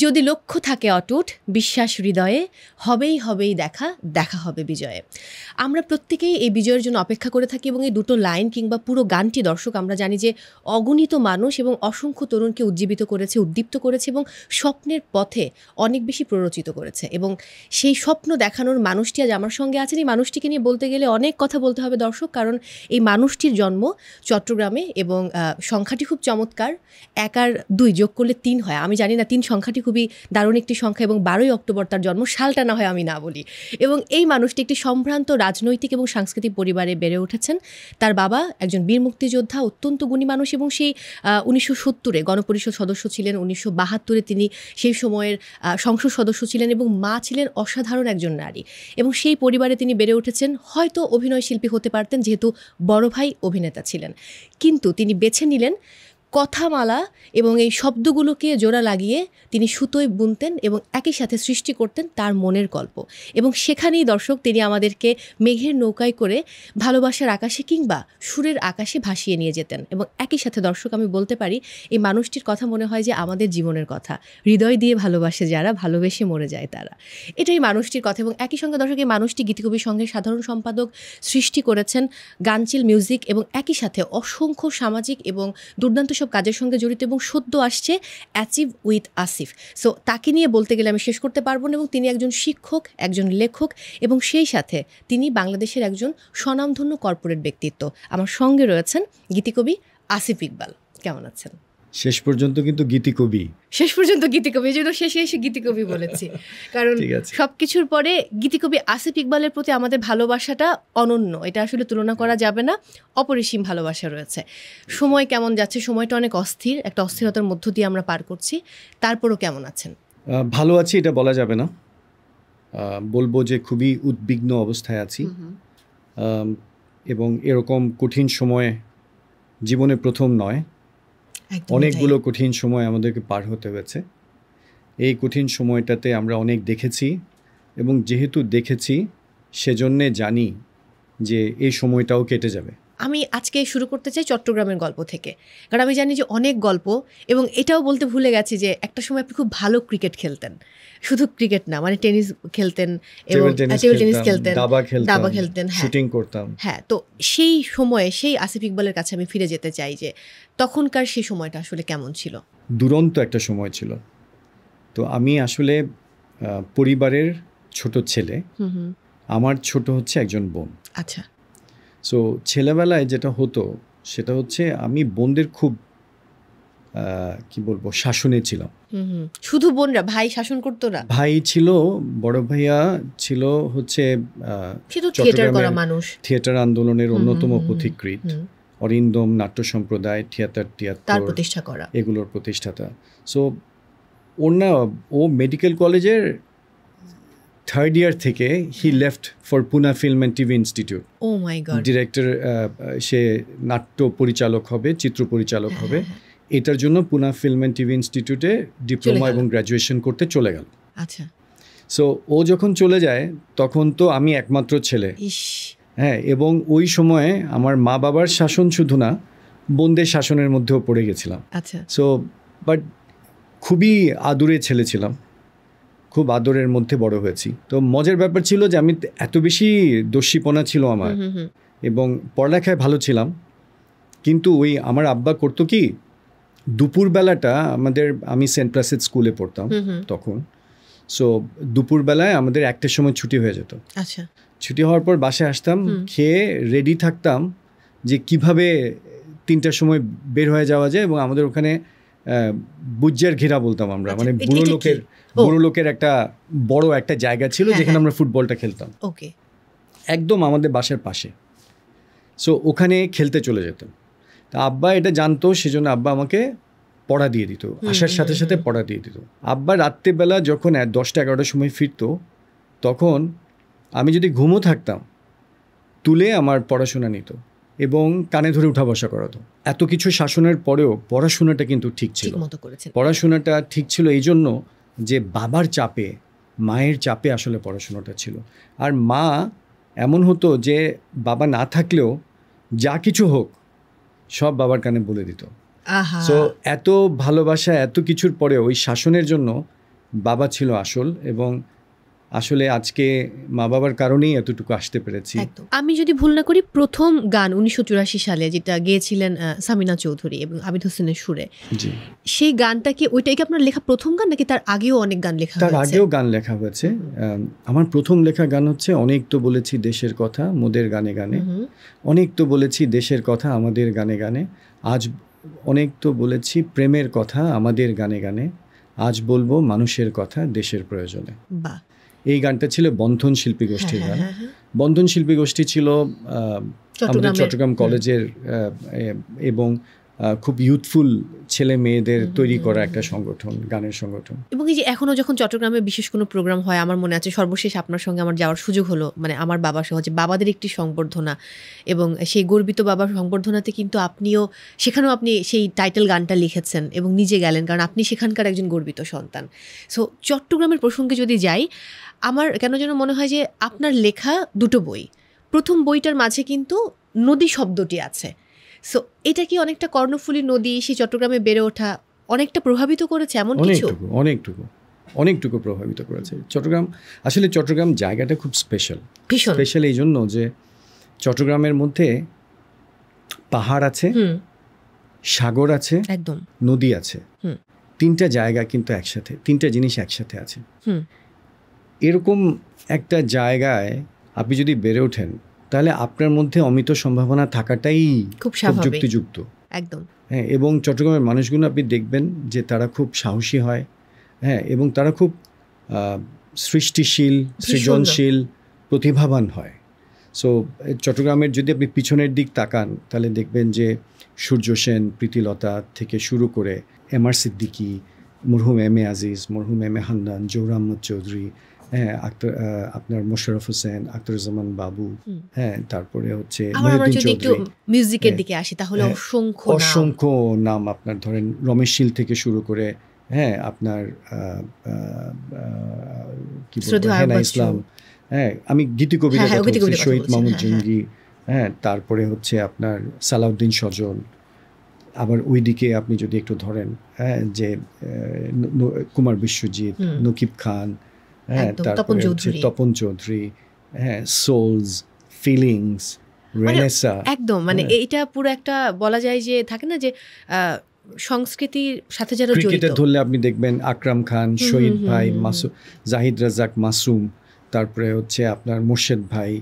যদি লক্ষ্য থাকে অটুট, বিশ্বাস হৃদয়ে, হবেই হবেই দেখা, দেখা হবে বিজয়ে। আমরা প্রত্যেকেই এই বিজয়ের জন্য অপেক্ষা করে থাকি এবং এই দুটো লাইন কিংবা পুরো গানটি দর্শক আমরা জানি যে অগণিত মানুষ এবং অসংখ্য তরুণকে উজ্জীবিত করেছে, উদ্দীপ্ত করেছে এবং স্বপ্নের পথে অনেক বেশি প্ররোচিত করেছে। এবং সেই স্বপ্ন দেখানোর মানুষটি আজ আমার সঙ্গে আছেন। এই মানুষটিকে নিয়ে বলতে গেলে অনেক কথা বলতে হবে দর্শক, কারণ এই মানুষটির জন্ম চট্টগ্রামে এবং সংখ্যাটি খুব চমৎকার। 1 আর 2 যোগ করলে 3 হয়। আমি জানি না 3 সংখ্যাটি খুবই দারুণ একটি সংখ্যা এবং 12ই অক্টোবর তার জন্ম, সালটা না হয় আমি না বলি। এবং এই মানুষটি একটি সম্ভ্রান্ত রাজনৈতিক এবং সাংস্কৃতিক পরিবারে বেড়ে উঠেছেন। তার বাবা একজন বীর মুক্তিযোদ্ধা, অত্যন্ত গুণী মানুষ এবং সেই 1970-এ গণপরিষদ সদস্য ছিলেন, 1972-এ তিনি সেই সময়ের সংসদ সদস্য ছিলেন এবং মা ছিলেন অসাধারণ একজন নারী। এবং সেই পরিবারে তিনি বেড়ে উঠেছেন। হয়তো অভিনয় শিল্পী হতে পারতেন যেহেতু বড় ভাই অভিনেতা ছিলেন, কিন্তু তিনি বেছে নিলেন কথামালা এবং এই শব্দগুলোকে জোড়া লাগিয়ে তিনি সুতোয় বুনতেন এবং একই সাথে সৃষ্টি করতেন তার মনের গল্প। এবং সেখানেই দর্শক তিনি আমাদেরকে মেঘের নৌকায় করে ভালোবাসার আকাশে কিংবা সুরের আকাশে ভাসিয়ে নিয়ে যেতেন। এবং একই সাথে দর্শক আমি বলতে পারি এই মানুষটির কথা মনে হয় যে আমাদের জীবনের কথা, হৃদয় দিয়ে ভালোবাসে যারা, ভালোবেসে মরে যায় তারা, এটাই মানুষটির কথা। এবং একই সঙ্গে দর্শক এই মানুষটি গীতিকবি সংঘের সাধারণ সম্পাদক, সৃষ্টি করেছেন গানচিল মিউজিক এবং একই সাথে অসংখ্য সামাজিক এবং দুর্দান্ত সব কাজের সঙ্গে জড়িত এবং সদ্য আসছে অ্যাচিভ উইথ আসিফ। সো তাকে নিয়ে বলতে গেলে আমি শেষ করতে পারবো না। এবং তিনি একজন শিক্ষক, একজন লেখক এবং সেই সাথে তিনি বাংলাদেশের একজন স্বনামধন্য কর্পোরেট ব্যক্তিত্ব। আমার সঙ্গে রয়েছেন গীতিকবি আসিফ ইকবাল। কেমন আছেন? শেষ পর্যন্ত কিন্তু গীতিকবি, শেষ পর্যন্ত গীতিকবি, এই জন্য শেষে এসে গীতিকবি বলেছি, কারণ সবকিছুর পরে গীতিকবি আসিফ ইকবালের প্রতি আমাদের ভালোবাসাটা অনন্য, এটা আসলে তুলনা করা যাবে না, অপরিসীম ভালোবাসা রয়েছে। সময় কেমন যাচ্ছে? সময়টা অনেক অস্থির, একটা অস্থিরতার মধ্য দিয়ে আমরা পার করছি, তারপরও কেমন আছেন? ভালো আছি এটা বলা যাবে না, বলবো যে খুবই উদ্বিগ্ন অবস্থায় আছি। এবং এরকম কঠিন সময় জীবনে প্রথম নয়, অনেকগুলো কঠিন সময় আমাদেরকে পার হতে হয়েছে। এই কঠিন সময়টাতে আমরা অনেক দেখেছি এবং যেহেতু দেখেছি সেজন্যে জানি যে এই সময়টাও কেটে যাবে। আমি আজকে শুরু করতে চাই চট্টগ্রামের গল্প থেকে, কারণ আমি জানি যে অনেক গল্প, এবং এটাও বলতে ভুলে গেছি যে একটা সময় আপনি খুব ভালো ক্রিকেট খেলতেন, শুধু ক্রিকেট না, মানে টেনিস খেলতেন এবং টেবিল টেনিস খেলতেন, দাবা খেলতেন, শুটিং করতাম। হ্যাঁ, তো সেই সময়ে সেই আসিফ ইকবালের কাছে আমি ফিরে যেতে চাই যে তখনকার সেই সময়টা আসলে কেমন ছিল? দুরন্ত একটা সময় ছিল। তো আমি আসলে পরিবারের ছোট ছেলে, আমার ছোট হচ্ছে একজন বোন। আচ্ছা। সো ছেলেবেলায় যেটা হতো সেটা হচ্ছে আমি বোনদের খুব কি বলবো শাসনে ছিলাম। শুধু বোনরা, ভাই শাসন করতো না? ভাই ছিল, বড় ভাইয়া ছিল হচ্ছে থিয়েটার আন্দোলনের অন্যতম পথিকৃৎ, অরিন্দম নাট্য সম্প্রদায়, থিয়েটার তার প্রতিষ্ঠা করা, এগুলোর প্রতিষ্ঠাতা। সো ও মেডিকেল কলেজের 3rd ইয়ার থেকে he left for Pune film and TV institute. Oh my god. Director, সে নাট্য পরিচালক হবে, চিত্র পরিচালক হবে, এটার জন্য পুনা ফিল্ম অ্যান্ড টিভি ইনস্টিটিউটে ডিপ্লোমা এবং গ্র্যাজুয়েশন করতে চলে গেল। আচ্ছা। সো ও যখন চলে যায় তখন তো আমি একমাত্র ছেলে। হ্যাঁ, এবং ওই সময়ে আমার মা বাবার শাসন শুধু না, বোনদের শাসনের মধ্যেও পড়ে গেছিলাম। আচ্ছা। সো বাট খুবই আদুরে ছেলে ছিলাম, খুব আদরের মধ্যে বড় হয়েছি। তো মজার ব্যাপার ছিল যে আমি এত বেশি দস্যিপনা ছিল আমার, এবং পড়ালেখায় ভালো ছিলাম, কিন্তু ওই আমার আব্বা করতো কি, দুপুরবেলাটা আমি সেন্ট প্লাসিড স্কুলে পড়তাম তখন। সো দুপুরবেলায় আমাদের 1টার সময় ছুটি হয়ে যেত। আচ্ছা। ছুটি হওয়ার পর বাসায় আসতাম, খেয়ে রেডি থাকতাম যে কিভাবে 3টার সময় বের হয়ে যাওয়া যায়। এবং আমাদের ওখানে বুজ্জার ঘেরা বলতাম আমরা, মানে বুড়ো লোকের একটা বড় একটা জায়গা ছিল যেখানে আমরা ফুটবলটা খেলতাম, একদম আমাদের বাসার পাশে। সো ওখানে খেলতে চলে যেতাম। তা আব্বা এটা জানতো, সেজন্য আব্বা আমাকে পড়া দিয়ে দিত, আসার সাথে সাথে পড়া দিয়ে দিত। আব্বা রাত্রেবেলা যখন 10টা-11টার সময় ফিরতো, তখন আমি যদি ঘুমও থাকতাম তুলে আমার পড়াশোনা নিত এবং কানে ধরে উঠা বসা করাতো। এত কিছু শাসনের পরেও পড়াশোনাটা কিন্তু ঠিক ছিল। পড়াশোনাটা ঠিক ছিল এই জন্য যে বাবার চাপে, মায়ের চাপে আসলে পড়াশোনাটা ছিল। আর মা এমন হতো যে বাবা না থাকলেও যা কিছু হোক সব বাবার কানে বলে দিত। সো এত ভালোবাসা, এত কিছুর পরে ওই শাসনের জন্য বাবা ছিল আসল, এবং আসলে আজকে মা বাবার কারণেই এতটুকু আসতে পেরেছি। আমি যদি ভুল না করি প্রথম গান 1984 সালে যেটা গেয়েছিলেন সামিনা চৌধুরী এবং আবিদ হোসেনের সুরে, সেই গানটা কি ওইটাই কি আপনার লেখা প্রথম গান, নাকি তার আগেও অনেক গান লেখা হয়েছে? তার আগেও গান লেখা হয়েছে। আমার প্রথম লেখা গান হচ্ছে অনেক তো বলেছি দেশের কথা মোদের গানে গানে, অনেক তো বলেছি দেশের কথা আমাদের গানে গানে, আজ অনেক তো বলেছি প্রেমের কথা আমাদের গানে গানে, আজ বলবো মানুষের কথা দেশের প্রয়োজনে। বাহ। এই গানটা ছিল বন্ধন শিল্পী গোষ্ঠীর গান। বন্ধন শিল্পী গোষ্ঠী ছিল আমাদের চট্টগ্রাম কলেজের এবং খুব ইউথফুল ছেলে মেয়েদের তৈরি করা একটা সংগঠন, গানের সংগঠন। এবং এই যে এখনও যখন চট্টগ্রামে বিশেষ কোনো প্রোগ্রাম হয়, আমার মনে আছে সর্বশেষ আপনার সঙ্গে আমার যাওয়ার সুযোগ হলো, মানে আমার বাবা সহ, যে বাবাদের একটি সংবর্ধনা, এবং সেই গর্বিত বাবার সংবর্ধনাতে কিন্তু আপনিও সেখানেও আপনি সেই টাইটেল গানটা লিখেছেন এবং নিজে গেলেন, কারণ আপনি সেখানকার একজন গর্বিত সন্তান। সো চট্টগ্রামের প্রসঙ্গে যদি যাই, আমার কেন যেন মনে হয় যে আপনার লেখা দুটো বই, প্রথম বইটার মাঝে কিন্তু নদী শব্দটি আছে। সো এটা কি অনেকটা কর্ণফুলী নদী, সেই চট্টগ্রামে বেড়ে ওঠা অনেকটা প্রভাবিত করেছে এমন কিছু? অনেকটুকু প্রভাবিত করেছে। চট্টগ্রাম, আসলে চট্টগ্রাম জায়গাটা খুব স্পেশাল এই জন্য যে চট্টগ্রামের মধ্যে পাহাড় আছে, সাগর আছে, একদম নদী আছে, তিনটা জায়গা কিন্তু একসাথে, তিনটা জিনিস একসাথে আছে। এরকম একটা জায়গায় আপনি যদি বেড়ে ওঠেন তাহলে আপনার মধ্যে অমিত সম্ভাবনা থাকাটাই খুব যুক্তিযুক্ত। একদম। হ্যাঁ, এবং চট্টগ্রামের মানুষগুলো আপনি দেখবেন যে তারা খুব সাহসী হয়, হ্যাঁ, এবং তারা খুব সৃষ্টিশীল, সৃজনশীল, প্রতিভাবান হয়। সো চট্টগ্রামের যদি আপনি পিছনের দিক তাকান তাহলে দেখবেন যে সূর্য সেন, প্রীতিলতা থেকে শুরু করে এমআর সিদ্দিকী, মরহুম এম এ আজিজ, মরহুম এম এ হান্নান, জহুর আহমদ চৌধুরী, হ্যাঁ, আপনার মোশাররফ হোসেন, আখতারুজ্জামান বাবু, হ্যাঁ, তারপরে হচ্ছে মহিউদ্দিন চৌধুরী। মিউজিকের দিকে আসি তাহলে অসংখ্য নাম, আপনার ধরেন রমেশ শীল থেকে শুরু করে, হ্যাঁ, আপনার কি বলবো, হেনা ইসলাম, হ্যাঁ, আমি গীতি কবিতা শহীদ মাহমুদ জঙ্গি, হ্যাঁ, তারপরে হচ্ছে আপনার সালাউদ্দিন সজল। আবার ওইদিকে আপনি যদি একটু ধরেন, হ্যাঁ, যে কুমার বিশ্বজিৎ, নকিব খান, হ্যাঁ, তারপরে হচ্ছে তপন চৌধুরী, হ্যাঁ, সোলস, ফিলিংস, রেনেসা, একদম, মানে এইটা পুরো একটা বলা যায় যে থাকে না যে সংস্কৃতির সাথে যারা জড়িত। ক্রিকেটে ধরলে আপনি দেখবেন আকরাম খান, শহীদ ভাই, জাহিদ রাজাক, মাসুম, তারপরে হচ্ছে আপনার মোর্শেদ ভাই,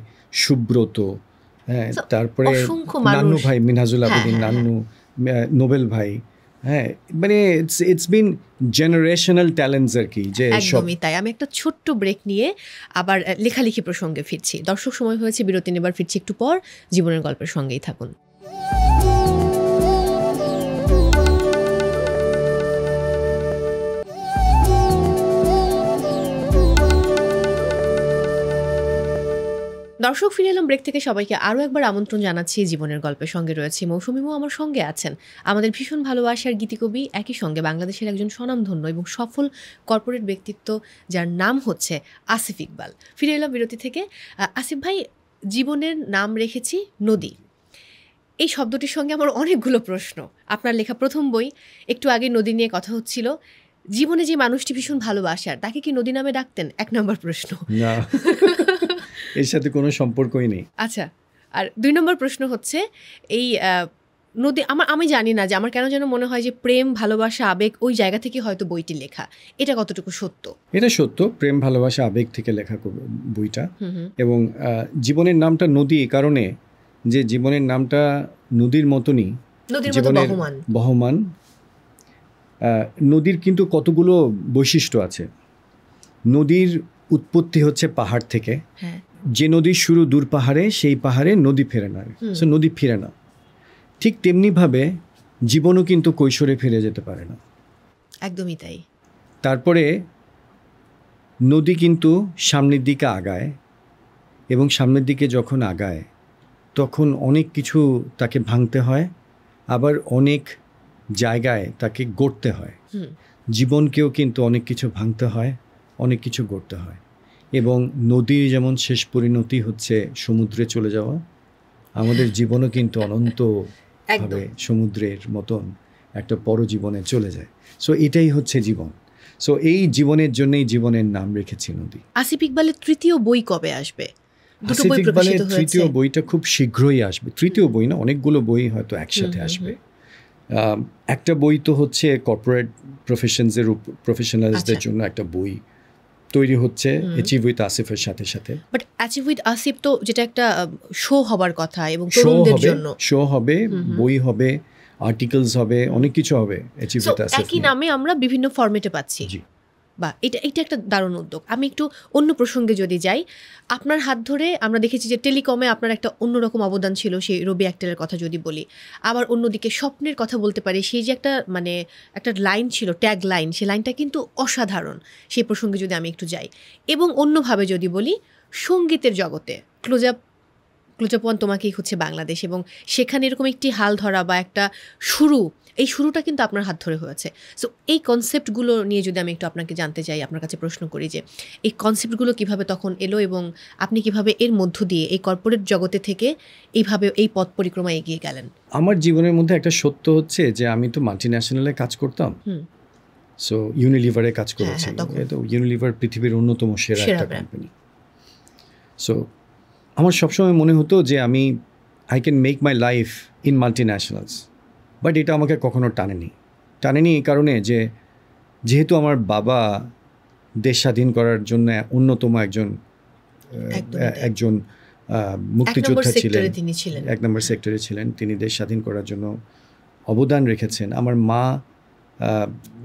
সুব্রত, হ্যাঁ, তারপরে নান্নু ভাই, মিনহাজুল আবেদিন নান্নু, নোবেল ভাই, হ্যাঁ, মানে ইটস বিন জেনারেশনাল ট্যালেন্টস আর কি। যে একদমই তাই। আমি একটা ছোট্ট ব্রেক নিয়ে আবার লেখালেখি প্রসঙ্গে ফিরছি। দর্শক, সময় হয়েছে বিরতি নেবার, ফিরছি একটু পর। জীবনের গল্পের সঙ্গেই থাকুন। দর্শক, ফিরে এলাম ব্রেক থেকে। সবাইকে আরও একবার আমন্ত্রণ জানাচ্ছি জীবনের গল্পের সঙ্গে রয়েছে মৌসুমীমও আমার সঙ্গে আছেন, আমাদের ভীষণ ভালোবাসার গীতিকবি, একই সঙ্গে বাংলাদেশের একজন স্বনামধন্য এবং সফল কর্পোরেট ব্যক্তিত্ব, যার নাম হচ্ছে আসিফ ইকবাল। ফিরে এলাম বিরতি থেকে। আসিফ ভাই, জীবনের নাম রেখেছি নদী, এই শব্দটির সঙ্গে আমার অনেকগুলো প্রশ্ন। আপনার লেখা প্রথম বই, একটু আগে নদী নিয়ে কথা হচ্ছিল। জীবনে যে মানুষটি ভীষণ ভালোবাসার, তাকে কি নদী নামে ডাকতেন? 1 নম্বর প্রশ্ন। না, এর সাথে কোনো সম্পর্কই নেই। আচ্ছা, আর 2 নম্বর প্রশ্ন হচ্ছে এই নদী, আমি জানি না যে আমার কেন যেন মনে হয় যে প্রেম, ভালোবাসা, আবেগ ওই জায়গা থেকে হয়তো বইটি লেখা। এটা কতটুকু সত্য? এটা সত্য, প্রেম, ভালোবাসা, আবেগ থেকে লেখা বইটা। এবং জীবনের নামটা নদী এই কারণে যে জীবনের নামটা নদীর মতনই, জীবনের বহমান। নদীর কিন্তু কতগুলো বৈশিষ্ট্য আছে। নদীর উৎপত্তি হচ্ছে পাহাড় থেকে। যে নদীর শুরু দূর পাহাড়ে, সেই পাহাড়ে নদী ফেরে না, নদী ফিরে না। ঠিক তেমনিভাবে জীবনও কিন্তু কৈশোরে ফিরে যেতে পারে না। একদমই তাই। তারপরে নদী কিন্তু সামনের দিকে আগায়, এবং সামনের দিকে যখন আগায় তখন অনেক কিছু তাকে ভাঙতে হয়, আবার অনেক জায়গায় তাকে গড়তে হয়। জীবনকেও কিন্তু অনেক কিছু ভাঙতে হয়, অনেক কিছু গড়তে হয়। এবং নদীর যেমন শেষ পরিণতি হচ্ছে সমুদ্রে চলে যাওয়া, আমাদের জীবনও কিন্তু অনন্তভাবে সমুদ্রের মতন একটা পরজীবনে চলে যায়। সো এটাই হচ্ছে জীবন। সো এই জীবনের জন্যই জীবনের নাম রেখেছি নদী। আসিফ ইকবালের তৃতীয় বই কবে আসবে? দুটো আসিফ বই ইকবালের প্রকাশিত হয়েছে। তৃতীয় বইটা খুব শীঘ্রই আসবে। তৃতীয় বই না, অনেকগুলো বই হয়তো একসাথে আসবে। একটা বই তো হচ্ছে কর্পোরেট প্রফেশনালসদের জন্য একটা বই তৈরি হচ্ছে অ্যাচিভ উইথ আসিফের সাথে সাথে। বাট অ্যাচিভ উইথ আসিফ তো যেটা একটা শো হবার কথা এবং তরুণদের জন্য শো হবে, বই হবে, আর্টিকেলস হবে, অনেক কিছু হবে অ্যাচিভ উইথ আসিফ। একই নামে আমরা বিভিন্ন ফরম্যাটে পাচ্ছি। বা এটা একটা দারুণ উদ্যোগ। আমি একটু অন্য প্রসঙ্গে যদি যাই, আপনার হাত ধরে আমরা দেখেছি যে টেলিকমে আপনার একটা অন্যরকম অবদান ছিল, সেই রবি আক্তারের কথা যদি বলি। আবার অন্যদিকে স্বপ্নের কথা বলতে পারি, সেই যে একটা লাইন ছিল, ট্যাগ লাইন, সেই লাইনটা কিন্তু অসাধারণ। সেই প্রসঙ্গে যদি আমি একটু যাই, এবং অন্যভাবে যদি বলি সঙ্গীতের জগতে ক্লোজ আপ ওয়ান তোমাকেই হচ্ছে বাংলাদেশ, এবং সেখানে এরকম একটি হাল ধরা বা একটা এই শুরুটা কিন্তু আপনার হাত ধরে হয়েছে। সো এই কনসেপ্টগুলো নিয়ে যদি আমি একটু আপনাকে জানতে চাই, আপনার কাছে প্রশ্ন করি যে এই কনসেপ্টগুলো কিভাবে তখন এলো এবং আপনি কিভাবে এর মধ্য দিয়ে এই কর্পোরেট জগতে থেকে এইভাবে এই পথ পরিক্রমা এগিয়ে গেলেন? আমার জীবনের মধ্যে একটা সত্য হচ্ছে যে আমি তো মাল্টিন্যাশনালে কাজ করতাম, সো ইউনিলিভারে কাজ করেছি। তো ইউনিলিভার পৃথিবীর অন্যতম সেরা একটা কোম্পানি। সো আমার সবসময় মনে হতো যে I can make my life in multinationals, but এটা আমাকে কখনো টানেনি এই কারণে যে যেহেতু আমার বাবা দেশ স্বাধীন করার জন্য অন্যতম একজন মুক্তিযোদ্ধা ছিলেন, 1 নম্বর সেক্টরে ছিলেন, তিনি দেশ স্বাধীন করার জন্য অবদান রেখেছেন। আমার মা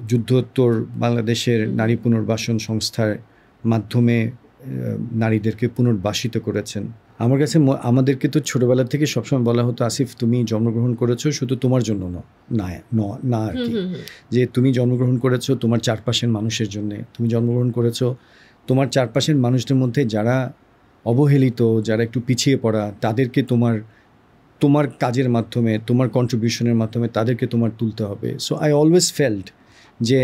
যুদ্ধোত্তর বাংলাদেশের নারী পুনর্বাসন সংস্থার মাধ্যমে নারীদেরকে পুনর্বাসিত করেছেন। আমার কাছে আমাদেরকে তো ছোটবেলা থেকে সবসময় বলা হতো, আসিফ তুমি জন্মগ্রহণ করেছো শুধু তোমার জন্য না আর কি, যে তুমি জন্মগ্রহণ করেছো তোমার চারপাশের মানুষের জন্য, তুমি জন্মগ্রহণ করেছো তোমার চারপাশের মানুষদের মধ্যে যারা অবহেলিত, যারা একটু পিছিয়ে পড়া, তাদেরকে তোমার কাজের মাধ্যমে, তোমার কন্ট্রিবিউশনের মাধ্যমে তাদেরকে তোমার তুলতে হবে। সো আই অলওয়েজ ফেল্ট যে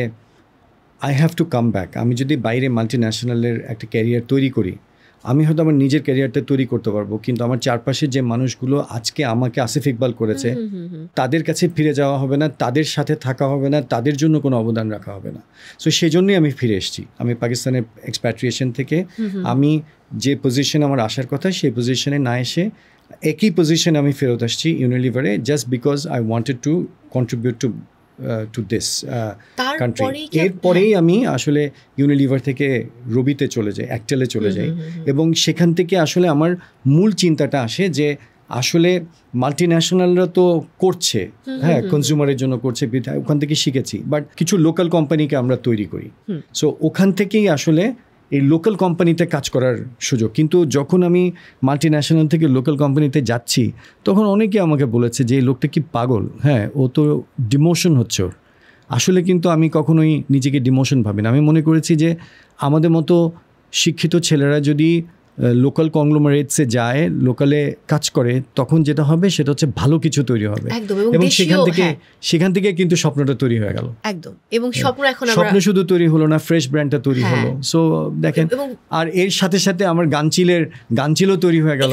I have to come back. আমি যদি বাইরে মাল্টিন্যাশনালের একটা ক্যারিয়ার তৈরি করি, আমি হয়তো আমার নিজের ক্যারিয়ারটা তৈরি করতে পারবো, কিন্তু আমার চারপাশে যে মানুষগুলো আজকে আমাকে আসিফ ইকবাল করেছে তাদের কাছে ফিরে যাওয়া হবে না, তাদের সাথে থাকা হবে না, তাদের জন্য কোনো অবদান রাখা হবে না। সো সেই জন্যই আমি ফিরে এসেছি। আমি পাকিস্তানের এক্সপ্যাট্রিয়েশন থেকে আমি যে পজিশনে আমার আসার কথা সেই পজিশনে না এসে একই পজিশনে আমি ফেরত আসছি ইউনিলিভারে, just because I wanted to contribute to this country. এরপরেই আমি আসলে ইউনিলিভার থেকে রবিতে চলে যাই, অ্যাক্টেলে চলে যাই, এবং সেখান থেকে আসলে আমার মূল চিন্তাটা আসে যে আসলে মাল্টিন্যাশনালরা তো করছে, হ্যাঁ, কনজিউমারের জন্য করছে, ওখান থেকে শিখেছি, বাট কিছু লোকাল কোম্পানিকে আমরা তৈরি করি। সো ওখান থেকেই আসলে এই লোকাল কোম্পানিতে কাজ করার সুযোগ। কিন্তু যখন আমি মাল্টিন্যাশনাল থেকে লোকাল কোম্পানিতে যাচ্ছি, তখন অনেকে আমাকে বলেছে যে এই লোকটা কি পাগল, হ্যাঁ, ও তো ডিমোশন হচ্ছে ওর। আসলে কিন্তু আমি কখনোই নিজেকে ডিমোশন ভাবি না। আমি মনে করেছি যে আমাদের মতো শিক্ষিত ছেলেরা যদি লোকাল কংগ্লোমারেটসে যায়, লোকালে কাজ করে, তখন যেটা হবে সেটা হচ্ছে ভালো কিছু তৈরি হবে, এবং সেখান থেকে কিন্তু স্বপ্নটা তৈরি হয়ে গেল একদম। এবং স্বপ্ন শুধু তৈরি হলো না, ফ্রেশ ব্র্যান্ডটা তৈরি হলো। সো দেখেন, আর এর সাথে সাথে আমার গানচিলও তৈরি হয়ে গেল।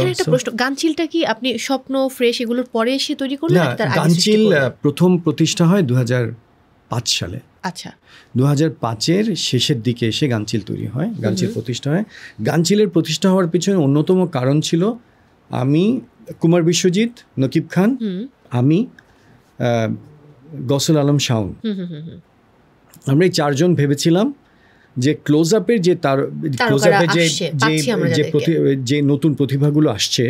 গানচিলটা কি আপনি স্বপ্ন ফ্রেশ এগুলোর পরে এসে তৈরি করলেন? গানচিল প্রথম প্রতিষ্ঠা হয় 2005 সালে। আচ্ছা, 2005-এর শেষের দিকে এসে গানচিল তৈরি হয়, গানচিল প্রতিষ্ঠা হয়। গানচিলের প্রতিষ্ঠা হওয়ার পিছনে অন্যতম কারণ ছিল আমি, কুমার বিশ্বজিৎ, নকিব খান, আমি, গসল আলম শাওন, আমরা এই 4 জন ভেবেছিলাম যে ক্লোজ আপের যে নতুন প্রতিভাগুলো আসছে,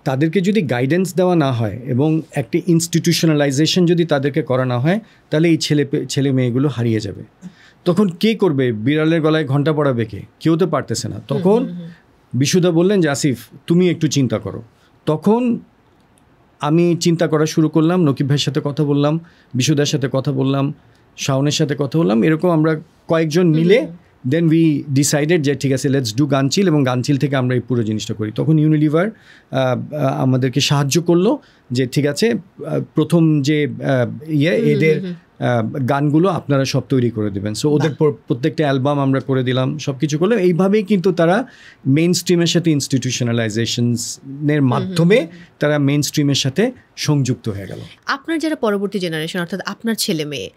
তাদেরকে যদি গাইডেন্স দেওয়া না হয় এবং একটি ইনস্টিটিউশনালাইজেশন যদি তাদেরকে করা না হয়, তাহলে এই ছেলে মেয়েগুলো হারিয়ে যাবে। তখন কে করবে? বিড়ালের গলায় ঘন্টা পড়াবে কে? কেউ তো পারতেছে না। তখন বিশুদা বললেন যে আসিফ তুমি একটু চিন্তা করো। তখন আমি চিন্তা করা শুরু করলাম, নকিব ভাইয়ের সাথে কথা বললাম, বিশুদার সাথে কথা বললাম, শাওনের সাথে কথা বললাম, এরকম আমরা কয়েকজন মিলে দেন উই ডিসাইডেড যে ঠিক আছে, লেটস ডু গানচিল, এবং গানচিল থেকে আমরা এই পুরো জিনিসটা করি। তখন ইউনিলিভার আমাদেরকে সাহায্য করলো যে ঠিক আছে, প্রথম যে এদের গানগুলো আপনারা সব তৈরি করে দেবেন। সো ওদের প্রত্যেকটা অ্যালবাম আমরা করে দিলাম, সব কিছু করলে এইভাবেই কিন্তু তারা মেইন স্ট্রিমের সাথে ইনস্টিটিউশনালাইজেশনের মাধ্যমে তারা মেইন স্ট্রিমের সাথে সংযুক্ত হয়ে গেল। আপনার যারা পরবর্তী জেনারেশন, অর্থাৎ আপনার ছেলে মেয়ে,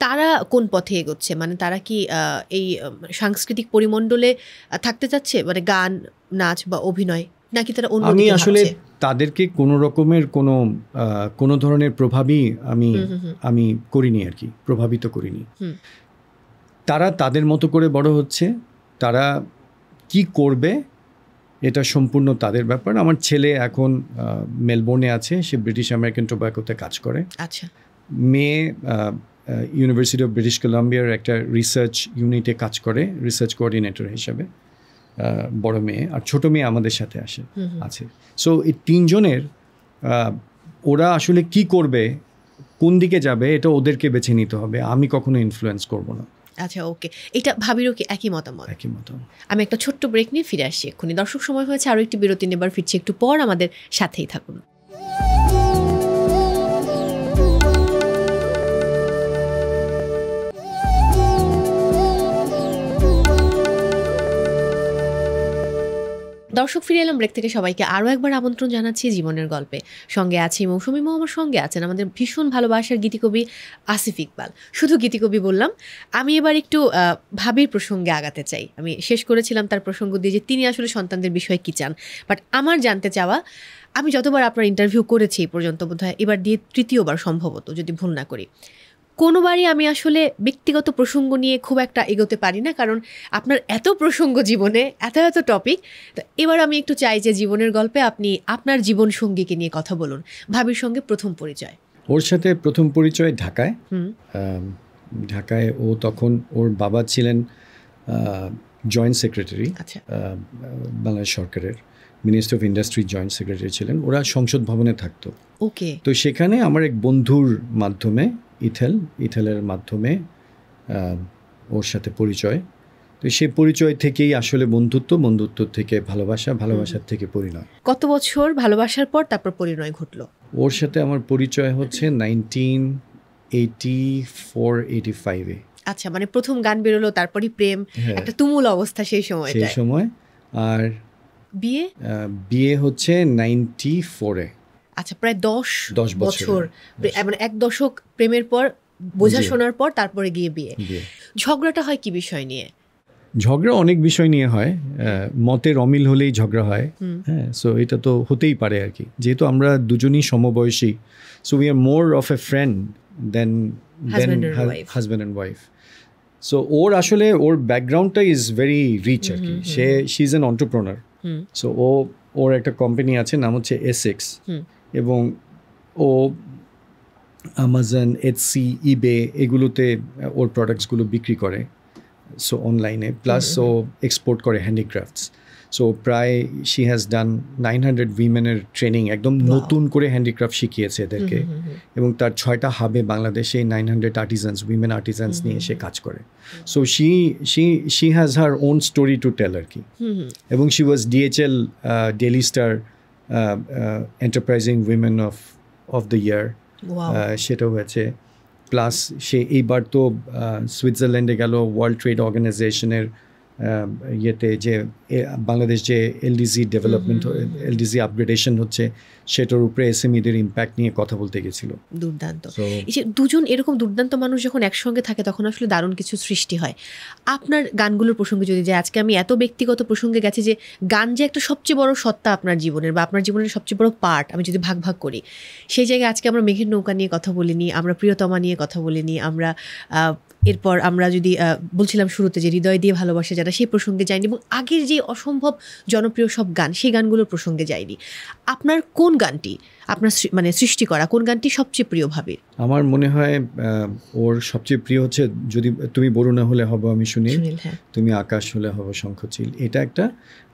তারা কোন পথে এগোচ্ছে, মানে তারা কি এই সাংস্কৃতিক পরিমণ্ডলে থাকতে চাচ্ছে, মানে গান, নাচ বা অভিনয়, নাকি তারা অন্য আমি দিকে আসলে ভাবছে? তাদেরকে কোনো রকমের কোনো ধরনের প্রভাবই আমি করিনি আর কি, প্রভাবিত করিনি। তারা তাদের মতো করে বড় হচ্ছে, তারা কি করবে এটা সম্পূর্ণ তাদের ব্যাপার। আমার ছেলে এখন মেলবোর্নে আছে, সে ব্রিটিশ আমেরিকান টোব্যাকোতে কাজ করে। আচ্ছা। মেয়ে ইউনিভার্সিটি অফ ব্রিটিশ কলাম্বিয়ার একটা রিসার্চ ইউনিটে কাজ করে, রিসার্চ কোঅর্ডিনেটর হিসাবে, বড় মেয়ে। আর ছোট মেয়ে আমাদের সাথে আছে। সো এই তিনজনের ওরা আসলে কি করবে, কোন দিকে যাবে, এটা ওদেরকে বেছে নিতে হবে, আমি কখনো ইনফ্লুয়েন্স করব না। আচ্ছা, ওকে। এটা ভাবিরও কি একই মতামত? একই মতামত। আমি একটা ছোট্ট ব্রেক নিয়ে ফিরে আসছি এক্ষুনি। দর্শক, সময় হয়েছে আরও একটি বিরতি নেবার, ফিরছি একটু পর, আমাদের সাথেই থাকুন। দর্শক, ফিরে এলাম ব্রেক থেকে। সবাইকে আরও একবার আমন্ত্রণ জানাচ্ছি জীবনের গল্পে। সঙ্গে আছি মৌসুমী, আমার সঙ্গে আছেন আমাদের ভীষণ ভালোবাসার গীতিকবি আসিফ ইকবাল। শুধু গীতিকবি বললাম, আমি এবার একটু ভাবির প্রসঙ্গে আগাতে চাই। আমি শেষ করেছিলাম তার প্রসঙ্গ দিয়ে যে তিনি আসলে সন্তানদের বিষয়ে কী চান, বাট আমার জানতে চাওয়া, আমি যতবার আপনার ইন্টারভিউ করেছি এই পর্যন্ত, বোধহয় এবার দিয়ে তৃতীয়বার সম্ভবত, যদি ভুল না করি, কোনোবারই আমি আসলে ব্যক্তিগত প্রসঙ্গ নিয়ে খুব একটা এগোতে পারি না, কারণ আপনার এত প্রসঙ্গ জীবনে, এত টপিক। তো এবার আমি একটু চাই যে জীবনের গল্পে আপনি আপনার জীবন সঙ্গীকে নিয়ে কথা বলুন। ভাবির সঙ্গে প্রথম পরিচয়? ওর সাথে প্রথম পরিচয় ঢাকায়। ঢাকায় ও তখন, ওর বাবা ছিলেন জয়েন্ট সেক্রেটারি বাংলাদেশ সরকারের, ministry of industry joint secretary ছিলেন। ওরা সংসদ ভবনে থাকতো। ওকে। তো সেখানে আমার এক বন্ধুর মাধ্যমে, ইথেলের মাধ্যমে ওর সাথে পরিচয়। তো সে পরিচয় থেকেই আসলে বন্ধুত্ব থেকে ভালোবাসা, ভালোবাসার থেকে পরিণয়। কত বছর ভালোবাসার পর তারপর পরিণয় ঘটলো? ওর সাথে আমার পরিচয় হচ্ছে 1984-85-এ। আচ্ছা, মানে প্রথম গান বেরোলো, তারপরই প্রেম, একটা তুমুল অবস্থা সেই সময়। আর বিয়ে হচ্ছে 94-এ। আচ্ছা, প্রায় 10 বছর, মানে এক দশক প্রেমের পর, বোঝা শোনার পর, তারপরে গিয়ে বিয়ে। ঝগড়াটা হয় কি বিষয় নিয়ে? ঝগড়া অনেক বিষয় নিয়ে হয়। মতের অমিল হলেই ঝগড়া হয়। হ্যাঁ, সো এটা তো হতেই পারে আর কি, যেহেতু আমরা দুজনই সমবয়সী। So we are more of a friend then husband and wife. So ওর ব্যাকগ্রাউন্ডটা ইজ ভেরি রিচ আর কি। She is an entrepreneur. So ওর একটা কোম্পানি আছে, নাম হচ্ছে এসেক্স, এবং ও আমাজন, এটসি, ইবে এগুলোতে ওর প্রোডাক্টসগুলো বিক্রি করে, সো অনলাইনে, প্লাস ও এক্সপোর্ট করে হ্যান্ডিক্রাফটস। সো প্রায় শি হ্যাজ ডান 900 উইমেনের ট্রেনিং, একদম নতুন করে হ্যান্ডিক্রাফট শিখিয়েছে এদেরকে, এবং তার 6টা হাবে বাংলাদেশে 900 আর্টিজানস, উইমেন আর্টিজানস নিয়ে সে কাজ করে। So she has her own story to tell আর কি। এবং she was DHL Daily Star enterprising women of the year, সেটা হয়েছে। প্লাস সে এইবার তো সুইজারল্যান্ডে গেল ওয়ার্ল্ড ট্রেড অর্গানাইজেশনের ইয়েতে, যে বাংলাদেশ যে এলডিজি ডেভেলপমেন্ট, এলডিজি আপগ্রেডেশন হচ্ছে, সেটার উপরে এসএমইদের ইম্প্যাক্ট নিয়ে কথা বলতে গেছিল। দুর্দান্ত। এই যে দুজন এরকম দুর্দান্ত মানুষ যখন একসঙ্গে থাকে, তখন আসলে দারুণ কিছু সৃষ্টি হয়। আপনার গানগুলোর প্রসঙ্গে যদি যায়, আজকে আমি এত ব্যক্তিগত প্রসঙ্গে গেছি যে গান যে একটা সবচেয়ে বড় সত্তা আপনার জীবনের, বা আপনার জীবনের সবচেয়ে বড় পার্ট, আমি যদি ভাগ করি, সেই জায়গায় আজকে আমরা মেঘের নৌকা নিয়ে কথা বলিনি, আমরা প্রিয়তমা নিয়ে কথা বলিনি, আমরা এরপর আমরা যদি বলছিলাম শুরুতে যে হৃদয় দিয়ে ভালোবাসা যারা, সেই প্রসঙ্গে যায়নি, এবং আগের যে অসম্ভব জনপ্রিয় সব গান, সেই গানগুলোর প্রসঙ্গে যায়নি। আপনার কোন গানটি, আপনার মানে সৃষ্টি করা কোন গানটি সবচেয়ে প্রিয় ভাবির? আমার মনে হয় ওর সবচেয়ে প্রিয় হচ্ছে যদি তুমি বরুণা হলে হব আমি সুনীল, তুমি আকাশ হলে হব শঙ্খচিল, এটা একটা।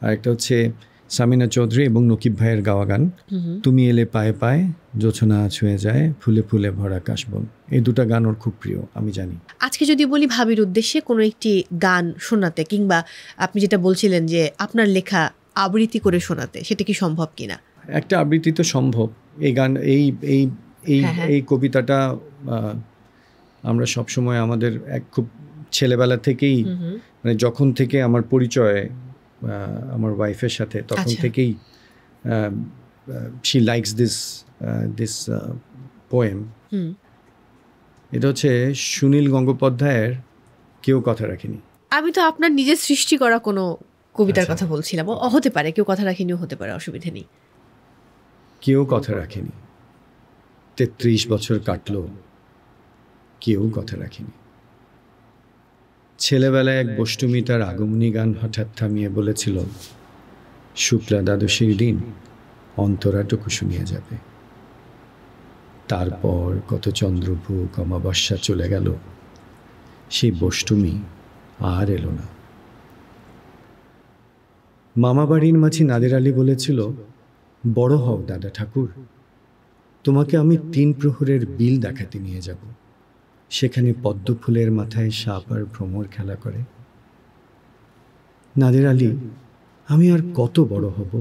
আর একটা হচ্ছে সামিনা চৌধুরী এবং নকিব ভাইয়ের গাওয়া গান, তুমি এলে পায়ে পায়ে জোছনা ছুঁয়ে যায়, ফুলে ফুলে ভরা কাশবন। এই দুটা গান ওর খুব প্রিয়, আমি জানি। আজকে যদি বলি ভাবির উদ্দেশ্যে কোনো একটি গান শোনাতে, কিংবা আপনি যেটা বলছিলেন যে আপনার লেখা আবৃত্তি করে শোনাতে, সেটা কি সম্ভব কিনা? একটা আবৃত্তি তো সম্ভব। এই গান, এই কবিতাটা আমরা সবসময় আমাদের খুব ছেলেবেলা থেকেই, মানে যখন থেকে আমার পরিচয় আমার ওয়াইফের সাথে, তখন থেকেই she likes this poem. এটা হচ্ছে সুনীল গঙ্গোপাধ্যায়ের কেউ কথা রাখেনি। আমি তো আপনার নিজের সৃষ্টি করা কোনো কবিতার কথা বলছিলাম। হতে পারে কেউ কথা রাখেনিও হতে পারে, অসুবিধা নেই। কেউ কথা রাখেনি, 33 বছর কাটলো, কেউ কথা রাখেনি। ছেলেবেলায় এক বষ্টমী তার আগমনী গান হঠাৎ থামিয়ে বলেছিল, শুক্লা দ্বাদশীর দিন অন্তরাটুকু শুনিয়ে যাবে। তারপর কত চন্দ্রভূক অমাবস্যা চলে গেল, সেই বষ্টমী আর এলো না। মামাবাড়ির মাঝি নাদের আলী বলেছিল, বড় হও দাদা ঠাকুর, তোমাকে আমি 3 প্রহরের বিল দেখাতে নিয়ে যাব, সেখানে পদ্ম ফুলের মাথায় সাপ আর ভ্রমর খেলা করে। নাদের আলী, আমি আর কত বড় হব?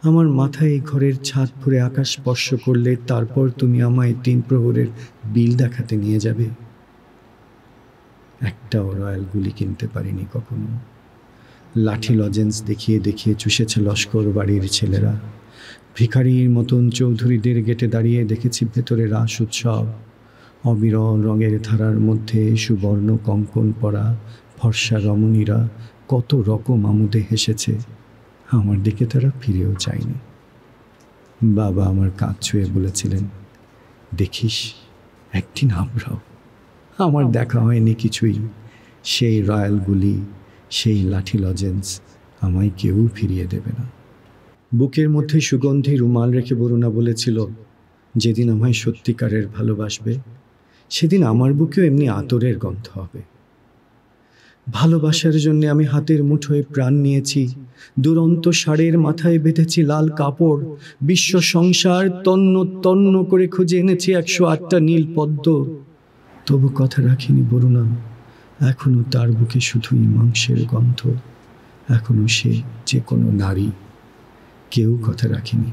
আমার মাথায় এই ঘরের ছাদ ফুঁড়ে আকাশ স্পর্শ করলে তারপর তুমি আমায় 3 প্রহরের বিল দেখাতে নিয়ে যাবে? একটাও রয়্যাল গুলি কিনতে পারিনি কখনো। লাঠি লজেন্স দেখিয়ে দেখিয়ে চুষেছে লস্কর বাড়ির ছেলেরা। ভিখারির মতন চৌধুরীদের গেটে দাঁড়িয়ে দেখেছি ভেতরে রাস উৎসব। অবিরল রঙের ধারার মধ্যে সুবর্ণ কঙ্কন পরা ফর্সা রমণীরা কত রকম আমোদে হেসেছে। আমার দিকে তারা ফিরেও চায়নি। বাবা আমার কাঁধ ছুঁয়ে বলেছিলেন, দেখিস একদিন আমরাও। আমার দেখা হয়নি কিছুই। সেই রয়্যালগুলি, সেই লাঠি লজেন্স আমায় কেউ ফিরিয়ে দেবে না। বুকের মধ্যে সুগন্ধি রুমাল রেখে বরুণা বলেছিল, যেদিন আমায় সত্যিকারের ভালোবাসবে সেদিন আমার বুকেও এমনি আতরের গন্ধ হবে। ভালোবাসার জন্য আমি হাতের মুঠোয় প্রাণ নিয়েছি। দুরন্ত ষাঁড়ের মাথায় বেঁধেছি লাল কাপড়। বিশ্ব সংসার তন্ন তন্ন করে খুঁজে এনেছি 108টা নীল পদ্ম। তবু কথা রাখিনি বরুণা। এখনো তার বুকে শুধুই মাংসের গন্ধ। এখনো সে যে কোনো নারী। কেউ কথা রাখেনি।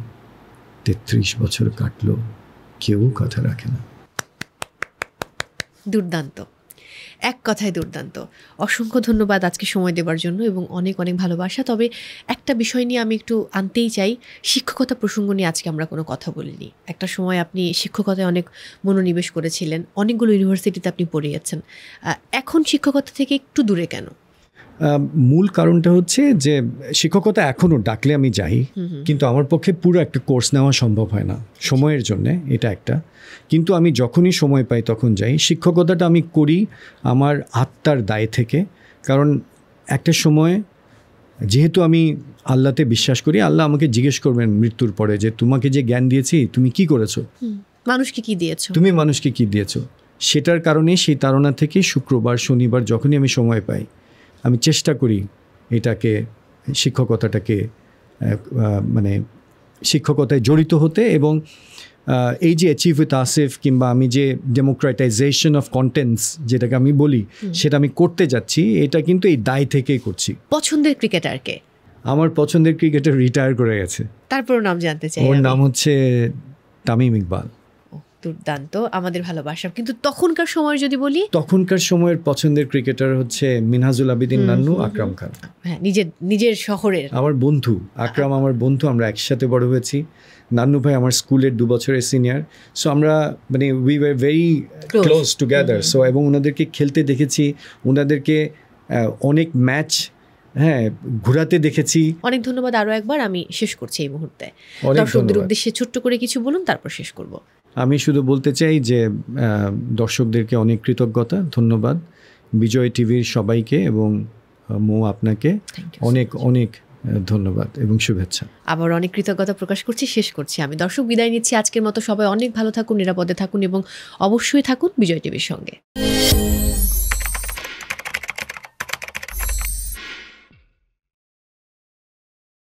33 বছর কাটলো, কেউ কথা রাখে না। দুর্দান্ত, এক কথায় দুর্দান্ত। অসংখ্য ধন্যবাদ আজকে সময় দেওয়ার জন্য এবং অনেক অনেক ভালোবাসা। তবে একটা বিষয় নিয়ে আমি একটু আনতেই চাই, শিক্ষকতা প্রসঙ্গ নিয়ে আজকে আমরা কোনো কথা বলিনি। একটা সময় আপনি শিক্ষকতায় অনেক মনোনিবেশ করেছিলেন, অনেকগুলো ইউনিভার্সিটিতে আপনি পড়িয়েছেন। এখন শিক্ষকতা থেকে একটু দূরে কেন? মূল কারণটা হচ্ছে যে শিক্ষকতা এখনও ডাকলে আমি যাই, কিন্তু আমার পক্ষে পুরো একটা কোর্স নেওয়া সম্ভব হয় না সময়ের জন্যে, এটা একটা। কিন্তু আমি যখনই সময় পাই তখন যাই। শিক্ষকতাটা আমি করি আমার আত্মার দায় থেকে, কারণ একটা সময় যেহেতু আমি আল্লাহতে বিশ্বাস করি, আল্লাহ আমাকে জিজ্ঞেস করবেন মৃত্যুর পরে যে তোমাকে যে জ্ঞান দিয়েছি তুমি কি করেছো, মানুষকে কি দিয়েছো, তুমি মানুষকে কি দিয়েছো। সেটার কারণে সেই তাড়না থেকে শুক্রবার শনিবার যখনই আমি সময় পাই আমি চেষ্টা করি এটাকে, শিক্ষকতাটাকে মানে শিক্ষকতায় জড়িত হতে। এবং এই যে অ্যাচিভ উইথ আসিফ কিংবা আমি যে ডেমোক্রেটাইজেশন অফ কন্টেন্টস যেটাকে আমি বলি, সেটা আমি করতে যাচ্ছি, এটা কিন্তু এই দায় থেকেই করছি। পছন্দের ক্রিকেটারকে? আমার পছন্দের ক্রিকেটার রিটায়ার করে গেছে, তারপর নাম জানতে চাই। ওর নাম হচ্ছে তামিম ইকবাল। দুর্দান্ত, আমাদের ভালোবাসা। কিন্তু তখনকার সময় যদি বলি, তখনকার সময়ের পছন্দের ক্রিকেটার হচ্ছে মিনহাজুল আবিদিন নান্নু, আকরাম খান। হ্যাঁ, নিজের শহরের আমার বন্ধু। আকরাম আমার বন্ধু, আমরা একসাথে বড় হয়েছি। নান্নু ভাই আমার স্কুলের 2 বছরের সিনিয়র। সো আমরা মানে we were very close together. So এবং ওনাদেরকে খেলতে দেখেছি, ওনাদেরকে অনেক ম্যাচ ঘোরাতে দেখেছি। অনেক ধন্যবাদ। আরও একবার আমি শেষ করছি এই মুহূর্তে। দর্শকদের উদ্দেশ্যে ছোট্ট করে কিছু বলুন, তারপর শেষ করব। আমি শুধু বলতে চাই যে দর্শকদেরকে অনেক কৃতজ্ঞতা, ধন্যবাদ বিজয় টিভির সবাইকে এবং মো আপনাকে অনেক অনেক ধন্যবাদ এবং শুভেচ্ছা। আবার অনেক কৃতজ্ঞতা প্রকাশ করছি, শেষ করছি আমি। দর্শক বিদায় নিচ্ছি আজকের মতো। সবাই অনেক ভালো থাকুন, নিরাপদে থাকুন এবং অবশ্যই থাকুন বিজয় টিভির সঙ্গে।